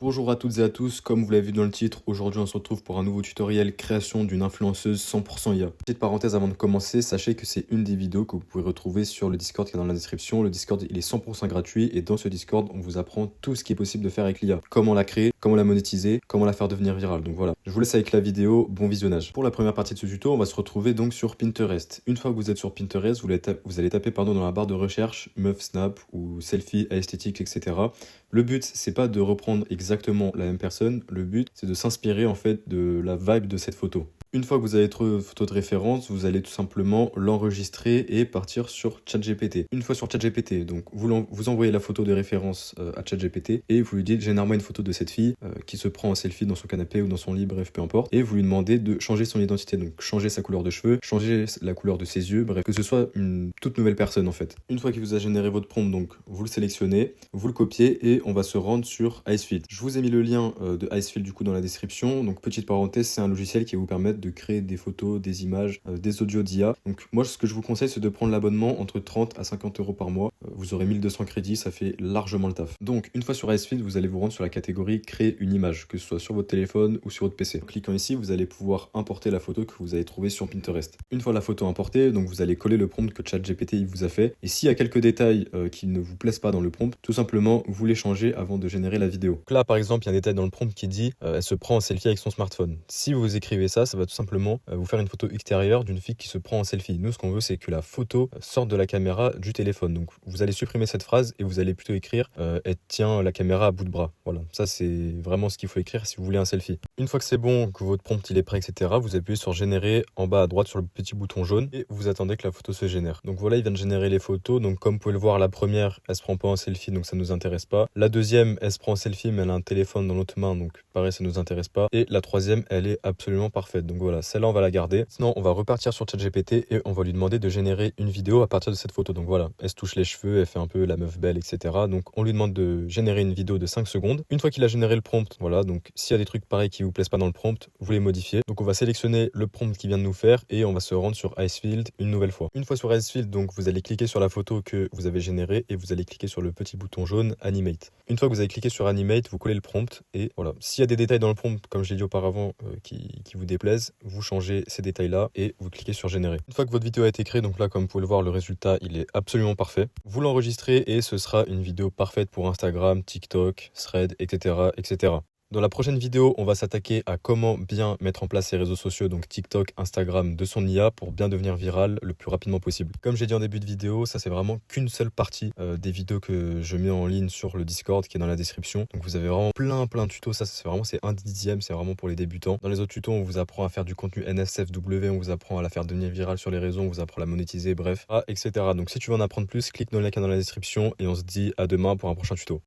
Bonjour à toutes et à tous, comme vous l'avez vu dans le titre, aujourd'hui on se retrouve pour un nouveau tutoriel création d'une influenceuse 100% IA. Petite parenthèse avant de commencer, sachez que c'est une des vidéos que vous pouvez retrouver sur le Discord qui est dans la description. Le Discord il est 100% gratuit et dans ce Discord on vous apprend tout ce qui est possible de faire avec l'IA. Comment la créer, comment la monétiser, comment la faire devenir virale. Donc voilà, je vous laisse avec la vidéo, bon visionnage. Pour la première partie de ce tuto, on va se retrouver donc sur Pinterest. Une fois que vous êtes sur Pinterest, vous allez taper dans la barre de recherche meuf snap ou selfie esthétique, etc. Le but, c'est pas de reprendre exactement la même personne, le but, c'est de s'inspirer en fait de la vibe de cette photo. Une fois que vous avez trouvé votre photo de référence, vous allez tout simplement l'enregistrer et partir sur ChatGPT. Une fois sur ChatGPT, donc vous envoyez la photo de référence à ChatGPT et vous lui dites généralement une photo de cette fille qui se prend en selfie dans son canapé ou dans son lit, bref, peu importe. Et vous lui demandez de changer son identité, donc changer sa couleur de cheveux, changer la couleur de ses yeux, bref, que ce soit une toute nouvelle personne en fait. Une fois qu'il vous a généré votre prompt, donc vous le sélectionnez, vous le copiez et on va se rendre sur Icefield. Je vous ai mis le lien de Icefield du coup dans la description. Donc petite parenthèse, c'est un logiciel qui va vous permettre de créer des photos, des images, des audios d'IA. Donc moi ce que je vous conseille c'est de prendre l'abonnement entre 30 à 50 euros par mois. Vous aurez 1200 crédits, ça fait largement le taf. Donc une fois sur Icefield, vous allez vous rendre sur la catégorie créer une image, que ce soit sur votre téléphone ou sur votre PC. En cliquant ici, vous allez pouvoir importer la photo que vous avez trouvée sur Pinterest. Une fois la photo importée, donc vous allez coller le prompt que ChatGPT vous a fait. Et s'il y a quelques détails qui ne vous plaisent pas dans le prompt, tout simplement vous les changez avant de générer la vidéo. Donc là par exemple, il y a un détail dans le prompt qui dit elle se prend en selfie avec son smartphone. Si vous écrivez ça, ça va tout simplement vous faire une photo extérieure d'une fille qui se prend en selfie. Nous, ce qu'on veut, c'est que la photo sorte de la caméra du téléphone. Donc, vous allez supprimer cette phrase et vous allez plutôt écrire elle tient la caméra à bout de bras. Voilà, ça c'est vraiment ce qu'il faut écrire si vous voulez un selfie. Une fois que c'est bon, que votre prompt il est prêt, etc., vous appuyez sur générer en bas à droite sur le petit bouton jaune et vous attendez que la photo se génère. Donc voilà, il vient de générer les photos. Donc comme vous pouvez le voir, la première, elle se prend pas en selfie, donc ça nous intéresse pas. La deuxième, elle se prend en selfie, mais elle a un téléphone dans l'autre main, donc pareil, ça nous intéresse pas. Et la troisième, elle est absolument parfaite. Donc voilà, celle-là, on va la garder. Sinon, on va repartir sur ChatGPT et on va lui demander de générer une vidéo à partir de cette photo. Donc voilà, elle se touche les cheveux, elle fait un peu la meuf belle, etc. Donc on lui demande de générer une vidéo de 5 secondes. Une fois qu'il a généré le prompt, voilà, donc s'il y a des trucs pareils qui vous plaisent pas dans le prompt, vous les modifiez. Donc on va sélectionner le prompt qu'il vient de nous faire et on va se rendre sur Icefield une nouvelle fois. Une fois sur Icefield, donc vous allez cliquer sur la photo que vous avez générée et vous allez cliquer sur le petit bouton jaune Animate. Une fois que vous avez cliqué sur Animate, vous collez le prompt et voilà. S'il y a des détails dans le prompt, comme je l'ai dit auparavant, qui vous déplaisent, vous changez ces détails-là et vous cliquez sur générer. Une fois que votre vidéo a été créée, donc là, comme vous pouvez le voir, le résultat, il est absolument parfait. Vous l'enregistrez et ce sera une vidéo parfaite pour Instagram, TikTok, Thread, etc., etc. Dans la prochaine vidéo, on va s'attaquer à comment bien mettre en place ces réseaux sociaux, donc TikTok, Instagram, de son IA pour bien devenir viral le plus rapidement possible. Comme j'ai dit en début de vidéo, ça c'est vraiment qu'une seule partie des vidéos que je mets en ligne sur le Discord qui est dans la description. Donc vous avez vraiment plein de tutos, ça c'est un dixième, c'est vraiment pour les débutants. Dans les autres tutos, on vous apprend à faire du contenu NSFW, on vous apprend à la faire devenir virale sur les réseaux, on vous apprend à la monétiser, bref, etc. Donc si tu veux en apprendre plus, clique dans le lien dans la description et on se dit à demain pour un prochain tuto.